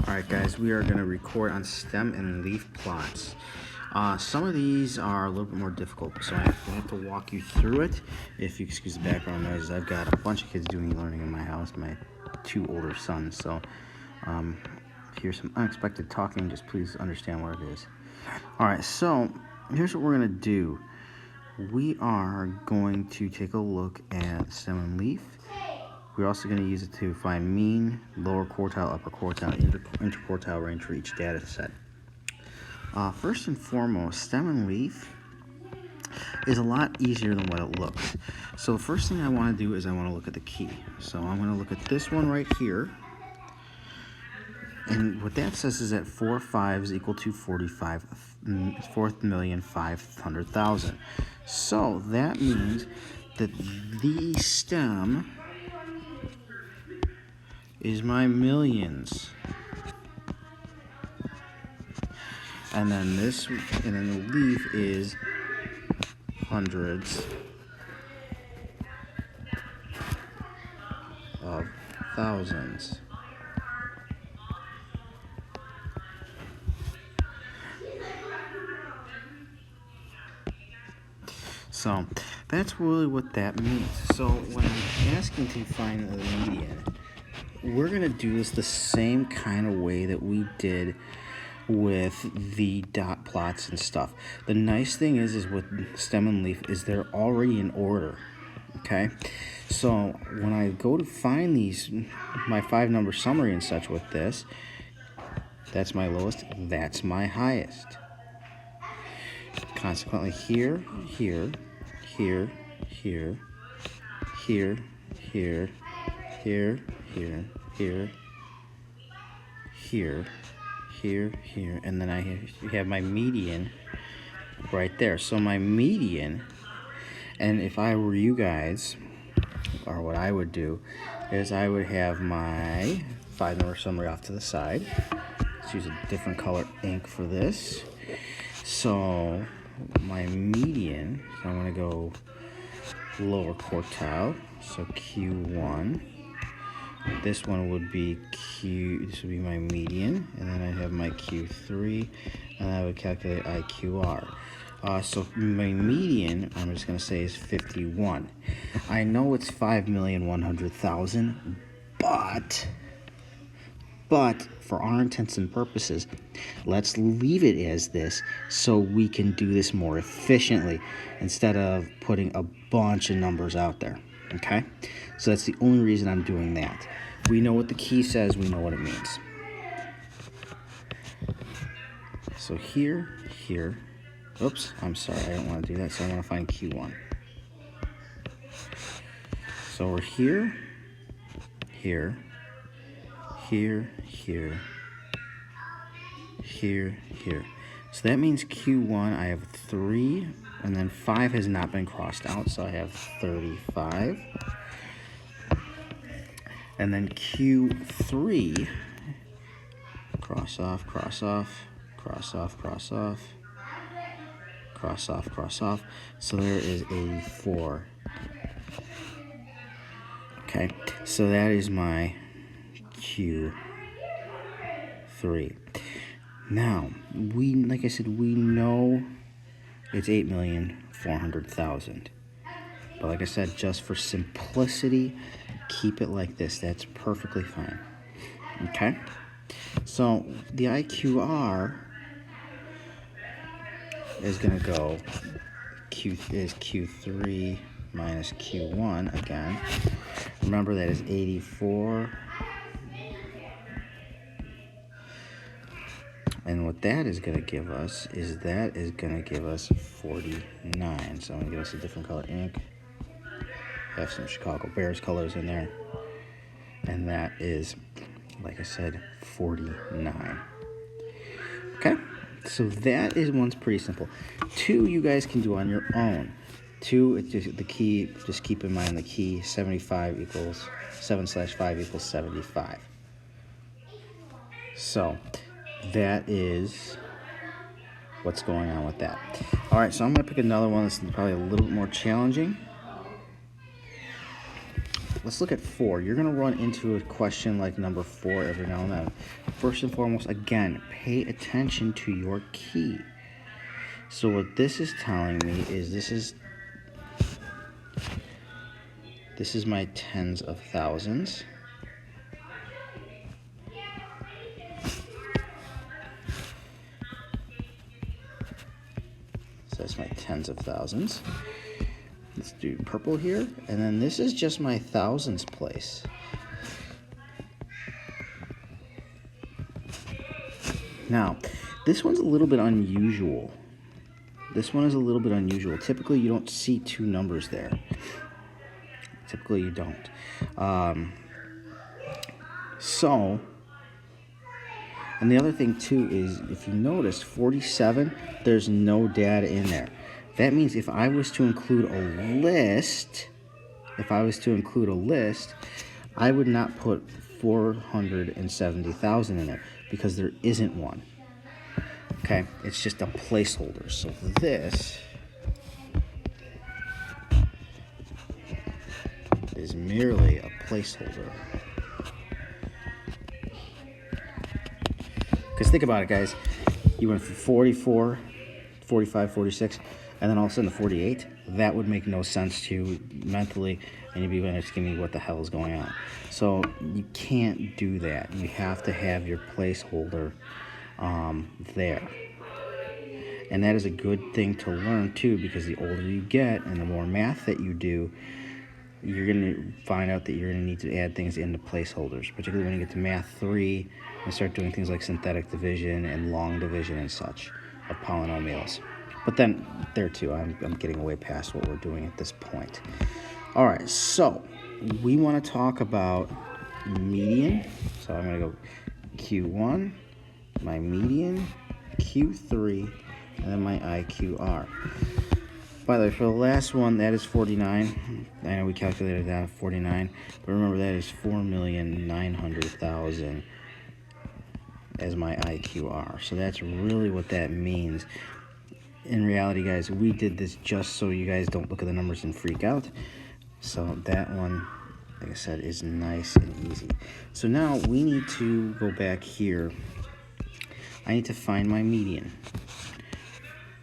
Alright guys, we are going to record on stem and leaf plots. Some of these are a little bit more difficult, so I have to walk you through it. If you excuse the background noises, I've got a bunch of kids doing e-learning in my house, my two older sons, so if here's some unexpected talking, just please understand what it is. Alright, so here's what we're going to do. We are going to take a look at stem and leaf. We're also going to use it to find mean, lower quartile, upper quartile, interquartile range for each data set. First and foremost, stem and leaf is a lot easier than what it looks. So the first thing I want to do is I want to look at the key. So I'm going to look at this one right here. And what that says is that 4 5s equal to 4,500,000. So that means that the stem is my millions, and then the leaf is hundreds of thousands. So that's really what that means. So when I'm asking to find the median, we're going to do this the same kind of way that we did with the dot plots and stuff. The nice thing is with stem and leaf is they're already in order, okay? So when I go to find these, my 5-number summary and such with this, that's my lowest, that's my highest. Consequently, here, here, here, here, here, here, here, here, here, here, here, here, and then I have my median right there. So my median, and if I were you guys, or what I would do, is I would have my 5-number summary off to the side. Let's use a different color ink for this. So my median, so I'm going to go lower quartile, so Q1. This one would be this would be my median, and then I have my Q3, and I would calculate IQR. So my median, I'm just going to say, is 51. I know it's 5,100,000, but for our intents and purposes, let's leave it as this so we can do this more efficiently instead of putting a bunch of numbers out there, okay? So that's the only reason I'm doing that. We know what the key says, we know what it means. So here, oops, I'm sorry, I don't want to do that, so I want to find Q1. So we're here, here, here, here, here, here. So that means Q1, I have 3, and then 5 has not been crossed out, so I have 35. And then Q3, cross off, cross off, cross off, cross off, cross off, cross off. So there is a 4. Okay, so that is my Q3. Now, like I said, we know it's 8,400,000. But like I said, just for simplicity, keep it like this. That's perfectly fine. Okay? So the IQR is going to go Q3 minus Q1 again. Remember, that is 84. And what that is going to give us is 49. So I'm going to give us a different color ink. Have some Chicago Bears colors in there. And that is, like I said, 49. Okay? So that is one's pretty simple. 2 you guys can do on your own. 2, it's just the key, just keep in mind the key, 75 equals 7/5 equals 75. So that is what's going on with that. All right, so I'm going to pick another one that's probably a little bit more challenging. let's look at 4. You're going to run into a question like number 4 every now and then. First and foremost, again, pay attention to your key. So what this is telling me is this is my tens of thousands. So that's my tens of thousands. Let's do purple here. And then this is just my thousands place. Now, this one's a little bit unusual. This one is a little bit unusual. Typically, you don't see 2 numbers there. Typically, you don't. And the other thing, too, is if you notice, 47, there's no data in there. That means if I was to include a list, I would not put 470,000 in there because there isn't one. Okay, it's just a placeholder. So this is merely a placeholder. Because think about it, guys. You went from 44, 45, 46, and then all of a sudden the 48. That would make no sense to you mentally, and you'd be asking me what the hell is going on. So you can't do that. You have to have your placeholder there. And that is a good thing to learn, too, because the older you get and the more math that you do, you're going to find out that you're going to need to add things into placeholders, particularly when you get to Math 3 and start doing things like synthetic division and long division and such of polynomials. But then, there too, I'm getting way past what we're doing at this point. All right, so we want to talk about median. So I'm going to go Q1, my median, Q3, and then my IQR. By the way, for the last one, that is 49. I know we calculated that at 49, but remember that is 4,900,000 as my IQR. So that's really what that means. In reality, guys, we did this just so you guys don't look at the numbers and freak out. So that one, like I said, is nice and easy. So now we need to go back here. I need to find my median.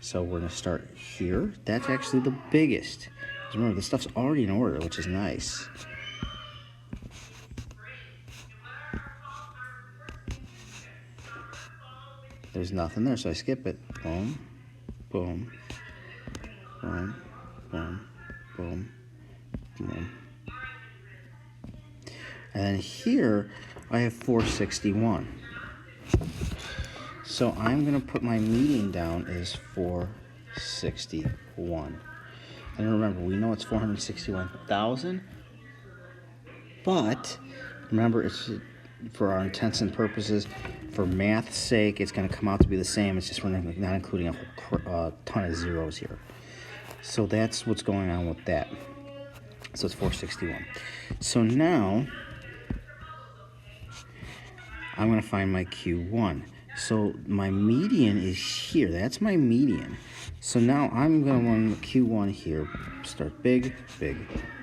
So we're going to start here. That's actually the biggest. Remember, the stuff's already in order, which is nice. There's nothing there, so I skip it. Boom, boom, boom, boom, boom, boom. And then here, I have 461. So I'm going to put my median down as 461. And remember, we know it's 461,000. But remember, it's for our intents and purposes, for math's sake, it's going to come out to be the same. It's just we're not including a whole ton of zeros here. So that's what's going on with that. So it's 461. So now I'm going to find my Q1. So my median is here. That's my median. So now I'm going to run Q1 here. Start big, big,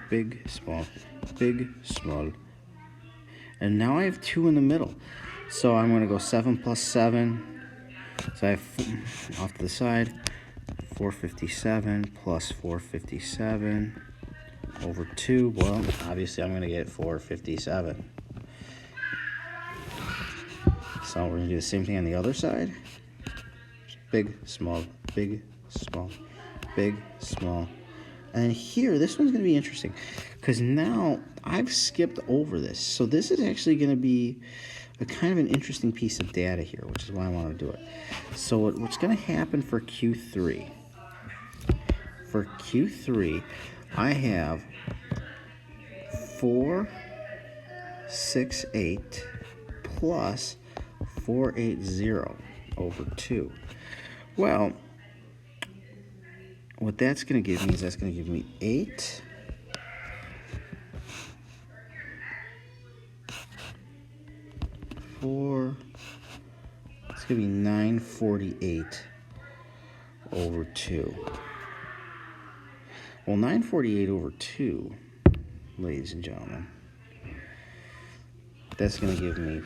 big, small, big, small. And now I have 2 in the middle. So I'm going to go 7 plus 7. So I have, off to the side, 457 plus 457 over 2. Well, obviously I'm going to get 457. So we're going to do the same thing on the other side. Big, small, big, small, big, small. And then here, this one's going to be interesting because now I've skipped over this. So this is actually going to be a kind of an interesting piece of data here, which is why I want to do it. So what's going to happen for Q3? For Q3, I have 468 plus 480 over 2. Well, what that's going to give me is that's going to give me 8 4. It's going to be 948 over 2. Well, 948 over 2 ladies and gentlemen. That's going to give me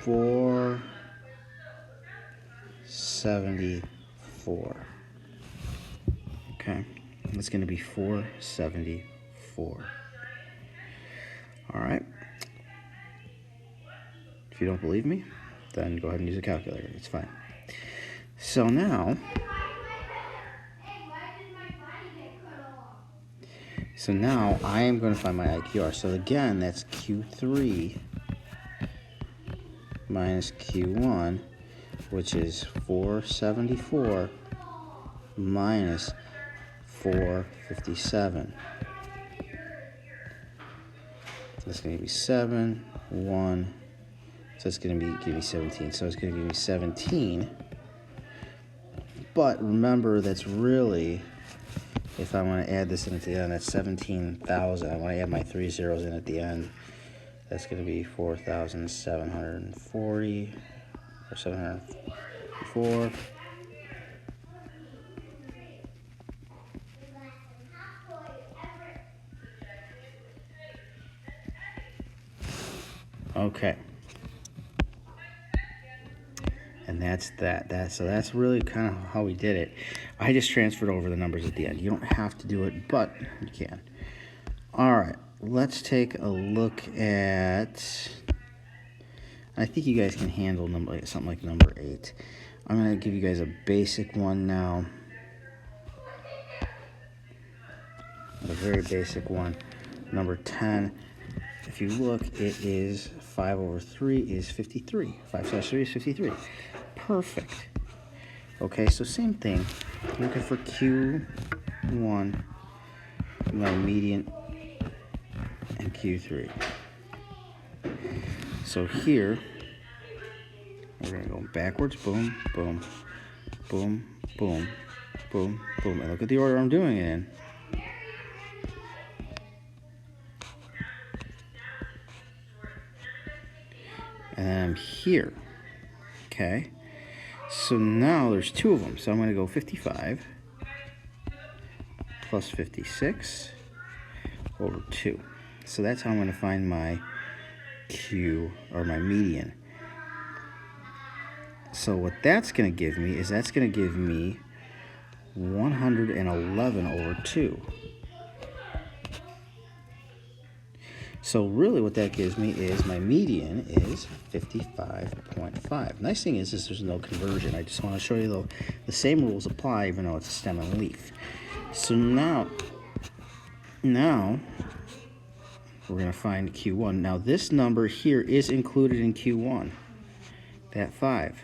474. Okay, it's going to be 474. All right. If you don't believe me, then go ahead and use a calculator. It's fine. So now, I am going to find my IQR. So again, that's Q3 minus Q1, which is 474 minus 457. That's going to be 7, 1. So it's going to give me 17. So it's going to give me 17. But remember, that's really, if I want to add this in at the end, that's 17,000. I want to add my 3 zeros in at the end. That's going to be 4,740 or 704. Okay. And that's that. So that's really kind of how we did it. I just transferred over the numbers at the end. You don't have to do it, but you can. All right, let's take a look at, I think you guys can handle something like number 8. I'm going to give you guys a basic one now. A very basic one. Number 10. If you look, it is 5 over 3 is 53. 5 slash 3 is 53. Perfect. Okay, so same thing. Looking for Q1, my median, and Q3. So here, we're going to go backwards. Boom, boom, boom, boom, boom, boom. And look at the order I'm doing it in. And then I'm here. Okay. So now there's 2 of them. So I'm going to go 55 plus 56 over 2. So that's how I'm going to find my Q, or my median. So what that's going to give me is 111 over 2. So really what that gives me is my median is 55.5. Nice thing is there's no conversion. I just want to show you the same rules apply even though it's a stem and leaf. So now we're going to find Q1. Now this number here is included in Q1, that 5.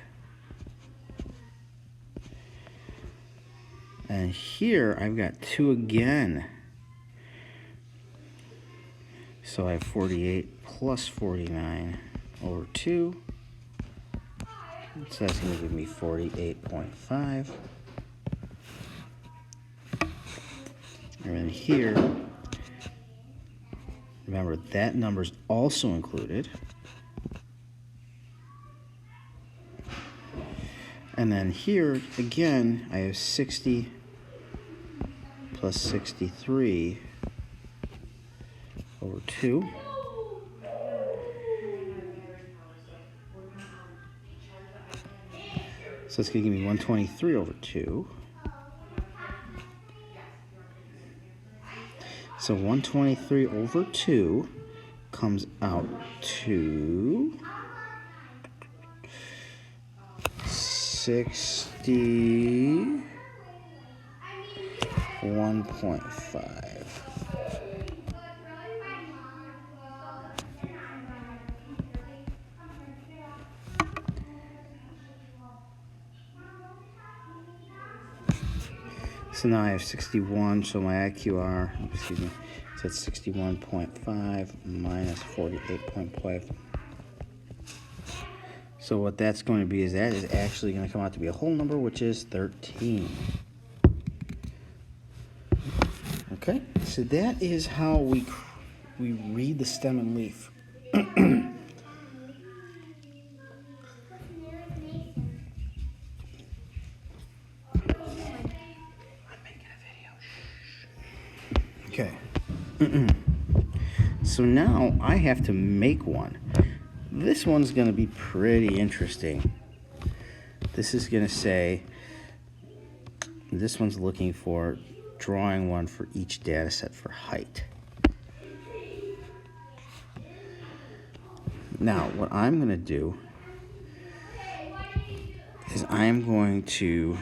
And here I've got 2 again. So I have 48 plus 49 over 2. So that's going to give me 48.5. And then here, remember that number's also included. And then here, again, I have 60 plus 63 over 2. So it's going to give me 123 over 2. So 123 over 2 comes out to 61.5. So now I have 61, so my IQR, excuse me, so it's 61.5 minus 48.5. So what that's going to be is that is actually going to come out to be a whole number, which is 13. Okay, so that is how we read the stem and leaf. Okay. So now I have to make one. This one's going to be pretty interesting. This is going to say, this one's looking for drawing one for each data set for height. Now, what I'm going to do is I'm going to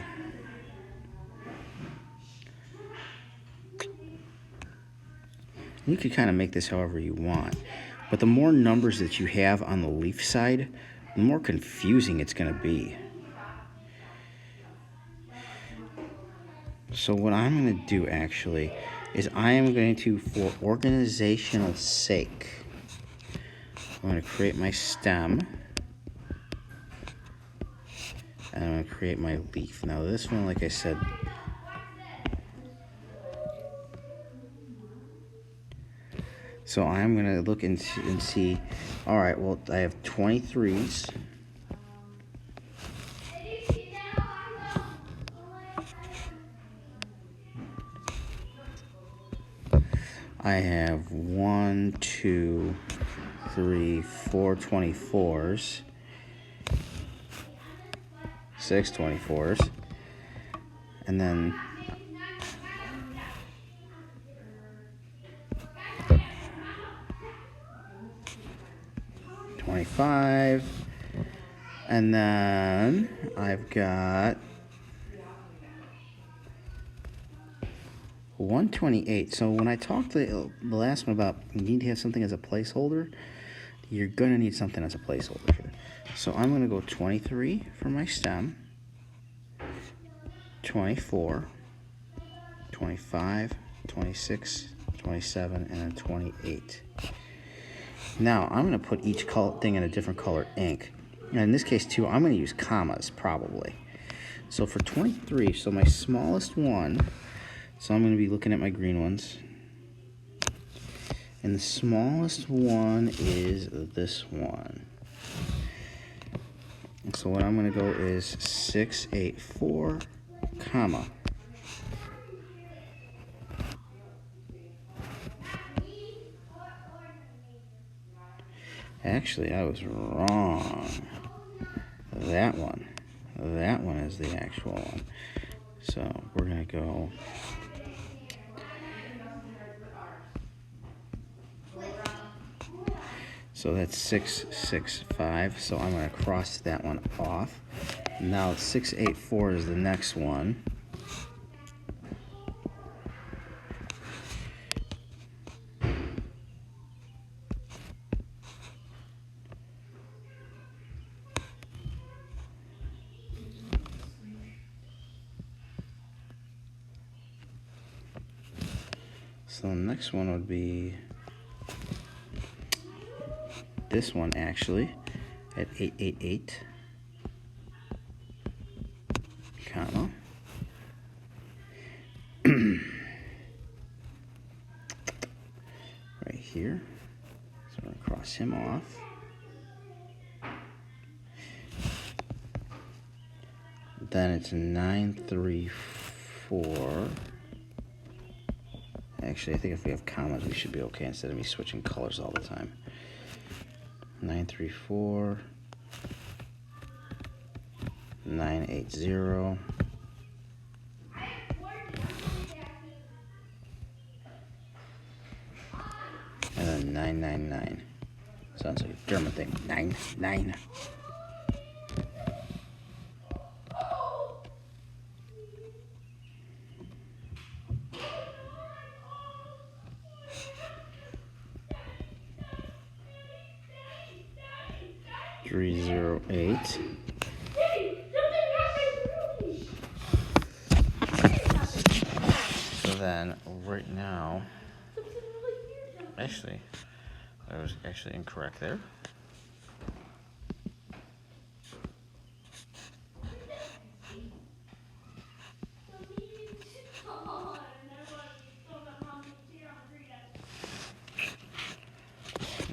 you can kind of make this however you want, but the more numbers that you have on the leaf side, the more confusing it's going to be. So what I'm going to do actually is I am going to, for organizational sake, I'm going to create my stem, and I'm going to create my leaf. Now this one, like I said, so I'm going to look and see, all right, well, I have 23s. I have 1, 2, 3, 4 24s, 6 24s, and then 25, and then I've got 128. So when I talked the last one about you need to have something as a placeholder, you're going to need something as a placeholder here. So I'm going to go 23 for my stem, 24, 25, 26, 27, and then 28. Now I'm going to put each thing in a different color ink. And in this case too, I'm going to use commas probably. So for 23, so my smallest one, so I'm going to be looking at my green ones. And the smallest one is this one. So what I'm going to go is 684, comma. Actually, I was wrong. That one is the actual one. So we're going to go so that's 665, so I'm going to cross that one off. Now 684 is the next one. So the next one would be this one actually at 888, comma. Right here. So I'm going to cross him off. Then it's 934. Actually, I think if we have commas, we should be okay instead of me switching colors all the time. 934, 980, and then 999. Sounds like a German thing. 99. .308. So then, right now, actually, I was actually incorrect there.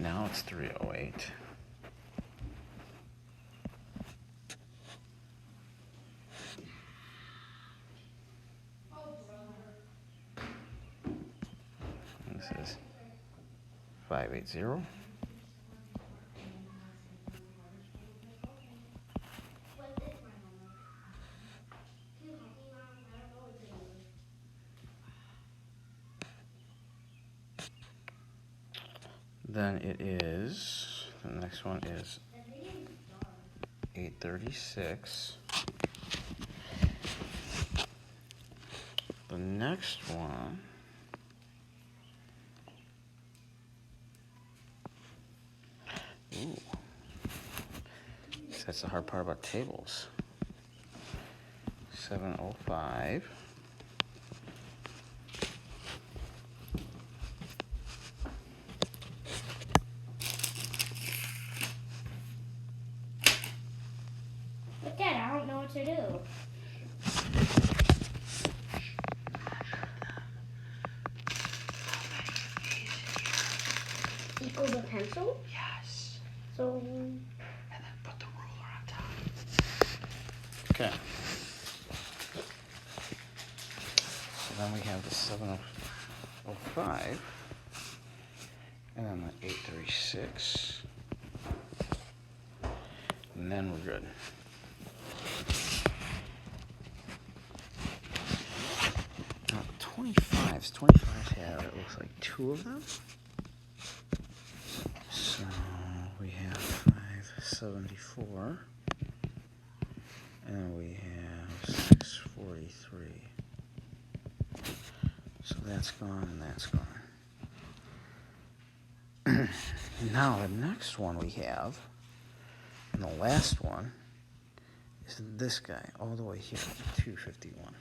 Now it's 308. This is 580. Then it is, the next one is 836. The next one that's the hard part about tables. 705. But Dad, I don't know what to do. Equal the pencil? Yes. So. And then put the ruler on top. Okay. So then we have the 705. And then the 836. And then we're good. Now, 25s. 25s have, it looks like 2 of them. So we have 574. And we have 643. So that's gone and that's gone. Now the next one we have, and the last one, is this guy, all the way here, 251.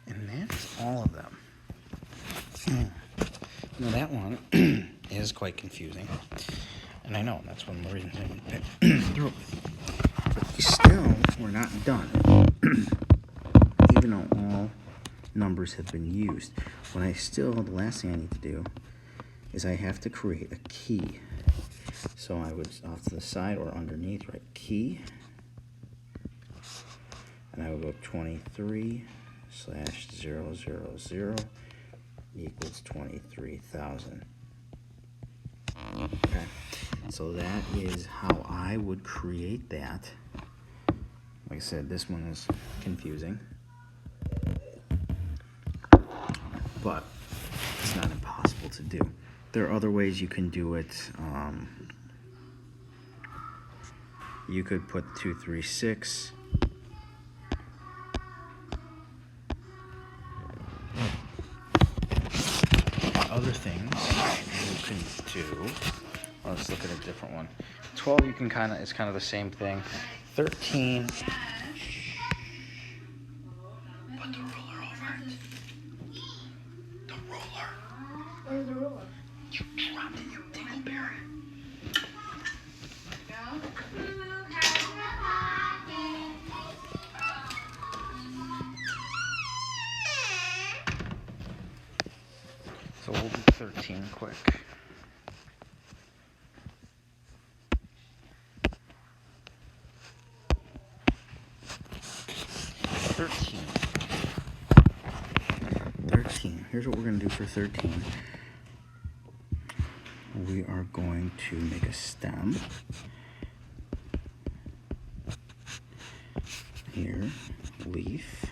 And that's all of them. Now that one is quite confusing. And I know, that's one of the reasons I didn't pick through it. But still, we're not done. Even though all numbers have been used. The last thing I need to do is I have to create a key. So I would, off to the side or underneath, write key. And I would go 23/000 equals 23,000. Okay, so that is how I would create that. Like I said, this one is confusing, but it's not impossible to do. There are other ways you can do it. You could put 236. Other things you can do. Let's look at a different one. 12, you can it's kind of the same thing. 13. Put the ruler over it. The ruler. Where's the ruler? You dropped it, you dingleberry. So we'll do 13 quick. 13. Here's what we're going to do for 13. We are going to make a stem. Here, leaf.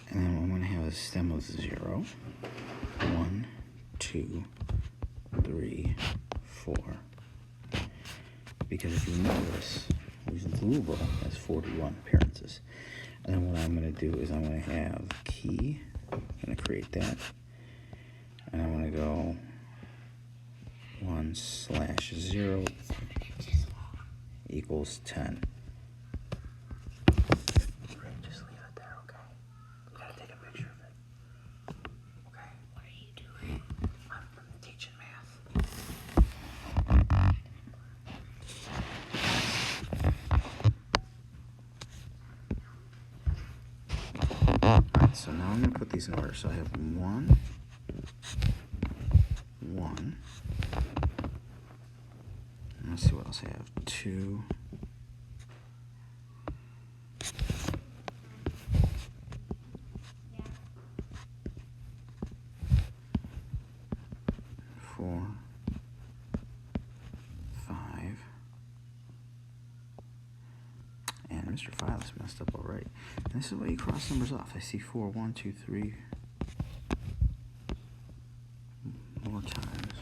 And then I'm going to have a stem of 0. 1, 2, 3, 4. Because if you notice, Louisville has 41 appearances. And then what I'm going to do is I'm going to have key. I'm going to create that. And I'm going to go 1/0 equals 10. Just leave it there, okay? You gotta take a picture of it. Okay? What are you doing? I'm teaching math. Alright, so now I'm going to put these in order. So I have 1, 1. Let's see what else I have. 2. 4, 5. And Mr. File's messed up already. And this is why you cross numbers off. I see 4, 1, 2, 3 more times.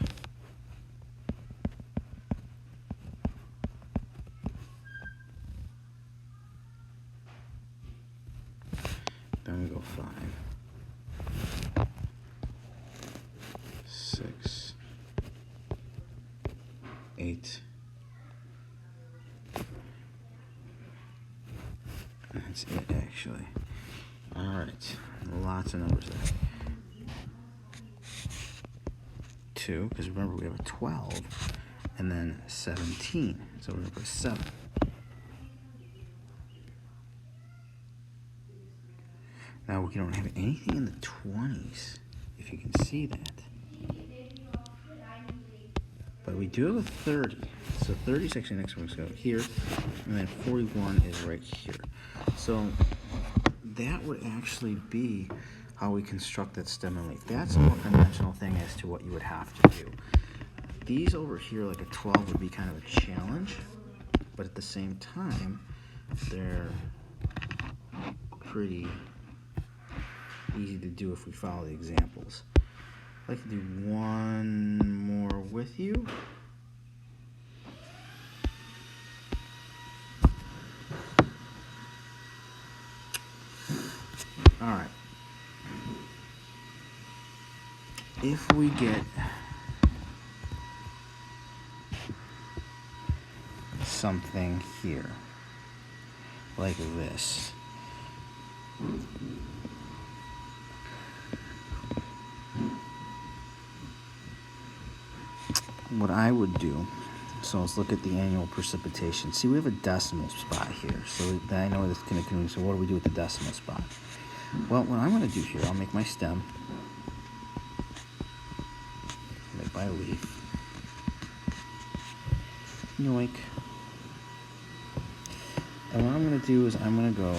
Then we go 5, 6, 8. That's it, actually. Alright, lots of numbers there. 2, because remember we have a 12, and then 17. So we're going to put a 7. Now we don't have anything in the 20s, if you can see that. But we do have a 30. So 30 is actually next one. So here, and then 41 is right here. So that would actually be how we construct that stem and leaf. That's a more conventional thing as to what you would have to do. These over here, like a 12, would be kind of a challenge, but at the same time, they're pretty easy to do if we follow the examples. I'd like to do one more with you. All right. If we get something here, like this, what I would do, so let's look at the annual precipitation. See, we have a decimal spot here, so that I know that's going to come. So what do we do with the decimal spot? Well, what I'm going to do here, I'll make my stem, make my leaf, yoink. And what I'm going to do is I'm going to go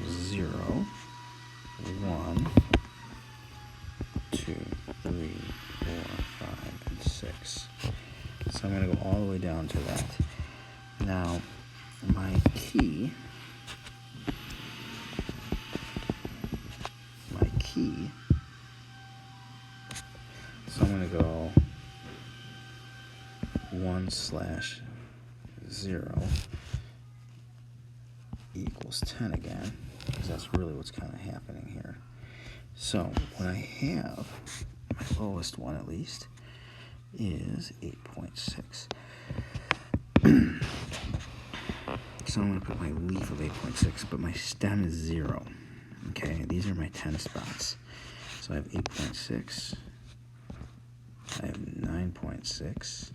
0, 1, 2, 3, 4, 5, and 6. So I'm going to go all the way down to that. Now, my key, so I'm going to go 1/0 equals 10 again, because that's really what's kind of happening here. So what I have, my lowest one at least, is 8.6. So I'm going to put my leaf of 8.6, but my stem is 0. Okay, these are my 10 spots. So I have 8.6. I have 9.6.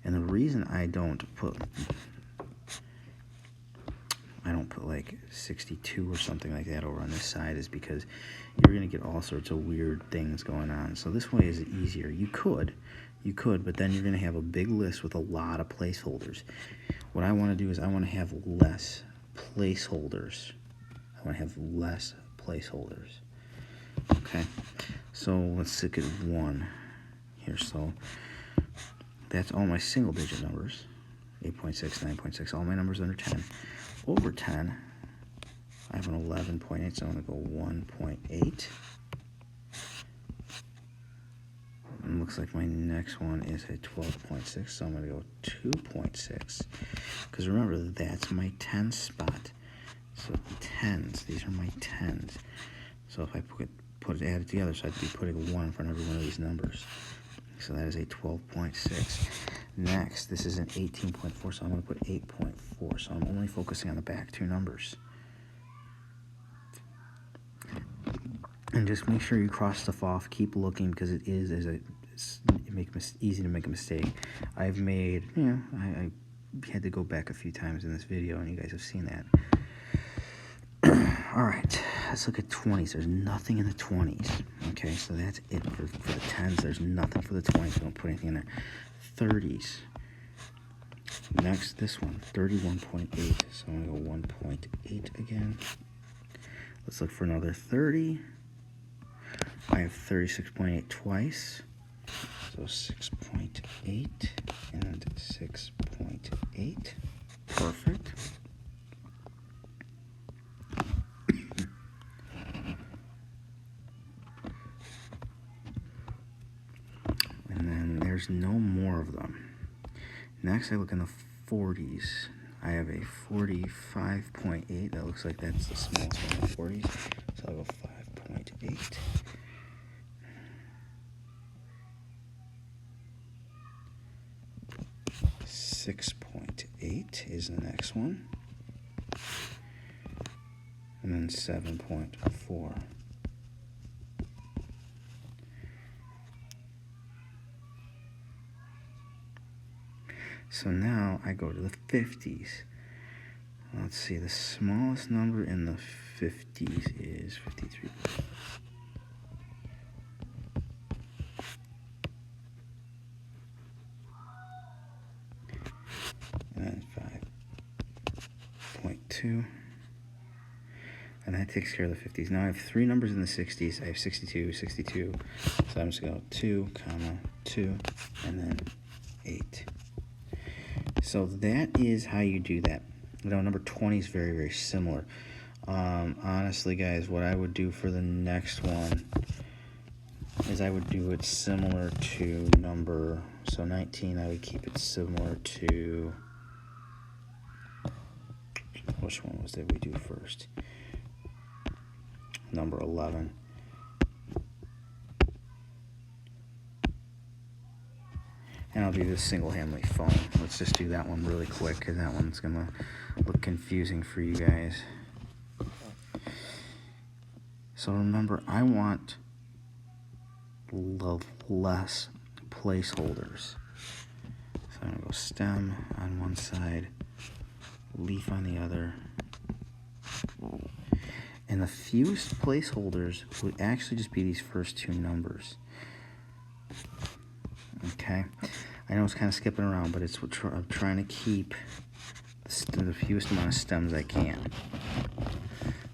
And the reason I don't put like 62 or something like that over on this side is because you're going to get all sorts of weird things going on. So this way is easier. You could, but then you're going to have a big list with a lot of placeholders. What I want to do is I want to have less placeholders. Okay, so let's look at 1 here. So that's all my single digit numbers, 8.6, 9.6, all my numbers under 10. Over 10, I have an 11.8, so I'm going to go 1.8. And looks like my next one is a 12.6, so I'm going to go 2.6. Because remember, that's my 10 spot. So 10s, these are my 10s. So if I add it together, so I'd be putting 1 in front of every one of these numbers. So that is a 12.6. Next, this is an 18.4, so I'm going to put 8.4. So I'm only focusing on the back two numbers. And just make sure you cross stuff off. Keep looking, because it is easy to make a mistake. I've made, I had to go back a few times in this video, and you guys have seen that. All right, let's look at 20s. There's nothing in the 20s. Okay, so that's it for the 10s. There's nothing for the 20s. Don't put anything in there. 30s. Next, this one, 31.8. So I'm going to go 1.8 again. Let's look for another 30. I have 36.8 twice. So 6.8 and 6.8. Perfect. And then there's no more of them. Next, I look in the 40s. I have a 45.8. That looks like that's the smallest one in the 40s. So I'll go 5.8. 6.8 is the next one. And then 7.4. So now I go to the 50s. Let's see, the smallest number in the 50s is 53. And then 5.2. And that takes care of the 50s. Now I have three numbers in the 60s. I have 62, 62. So I'm just going to go 2, comma, 2, and then 8. So that is how you do that. You know, number 20 is very, very similar. Honestly, guys, what I would do for the next one is I would do it similar to number, so 19, I would keep it similar to, which one was that we do first? Number 11. And I'll do this single-handly phone. Let's just do that one really quick, because that one's going to look confusing for you guys. So remember, I want less placeholders. So I'm going to go stem on one side, leaf on the other. And the fewest placeholders would actually just be these first two numbers. Okay, I know it's kind of skipping around, but it's what I'm trying to keep the fewest amount of stems I can.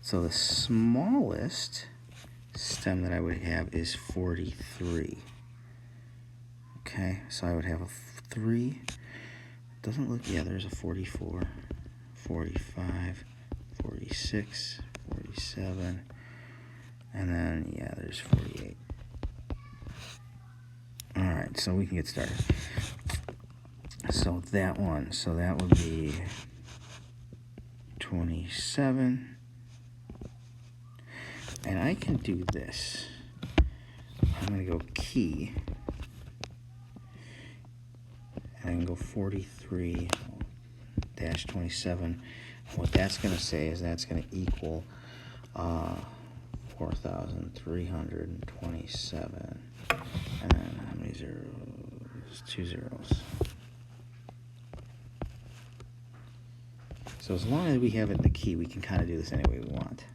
So the smallest stem that I would have is 43. Okay, so I would have a 3. Doesn't look, yeah, there's a 44, 45, 46, 47, and then, yeah, there's 48. Alright, so we can get started. So that one, so that would be 27. And I can do this. I'm going to go key. And I can go 43-27. What that's going to say is that's going to equal 4,327. And then how many zeros? 2 zeros. So as long as we have it in the key, we can kind of do this any way we want.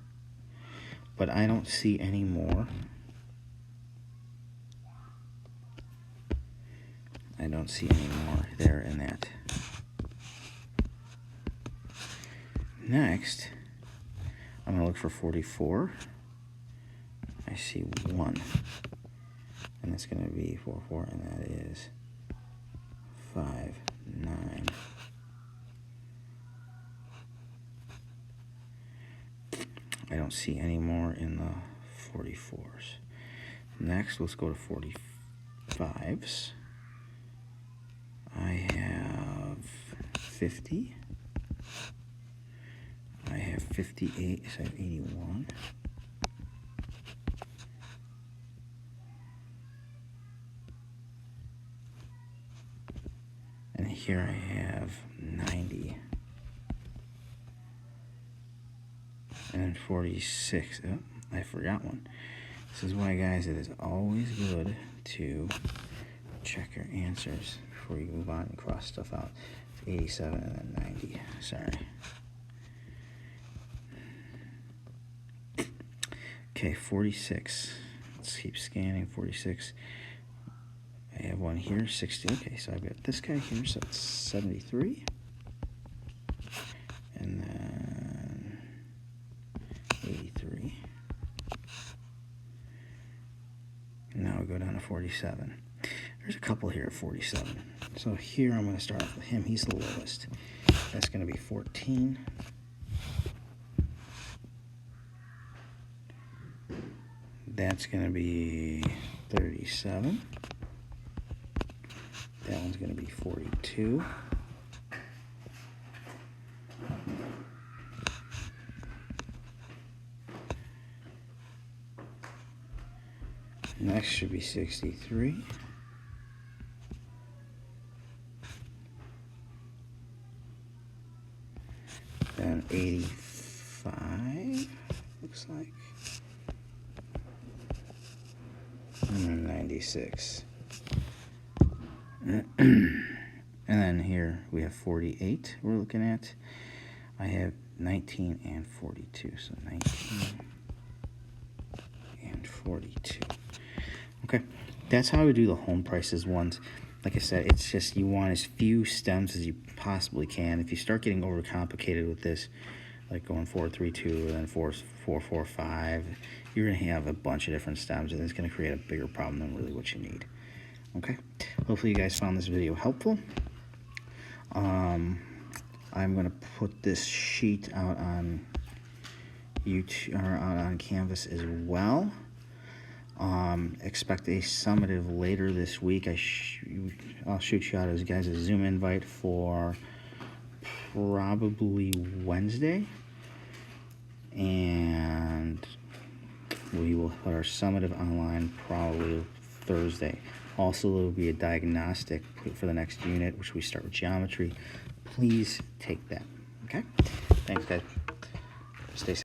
But I don't see any more. I don't see any more there in that. Next, I'm going to look for 44. I see 1. And it's going to be 4, 4, and that is 5, 9. I don't see any more in the 44s. Next, let's go to 45s. I have 50. I have 58, so I have 81. And here I have 90. And then 46. Oh, I forgot one. This is why, guys, it is always good to check your answers before you move on and cross stuff out. It's 87 and then 90. Sorry. Okay, 46. Let's keep scanning. 46. I have one here, 60. Okay, so I've got this guy here, so it's 73. we go down to 47. There's a couple here at 47. So here I'm going to start off with him. He's the lowest. That's going to be 14. That's going to be 37. That one's going to be 42. Next should be 63. Then 85, looks like. And 96. And then here we have 48 we're looking at. I have 19 and 42, so 19 and 42. Okay, that's how I would do the home prices ones. Like I said, it's just you want as few stems as you possibly can. If you start getting overcomplicated with this, like going 4, 3, 2, and then 4, 4, 4, 5, you're going to have a bunch of different stems, and it's going to create a bigger problem than really what you need. Okay, hopefully you guys found this video helpful. I'm going to put this sheet out on YouTube or out on Canvas as well. Expect a summative later this week. I'll shoot you out as guys a Zoom invite for probably Wednesday, and we will put our summative online probably Thursday. Also, there will be a diagnostic for the next unit, which we start with geometry. Please take that. Okay? Thanks, guys. Stay safe.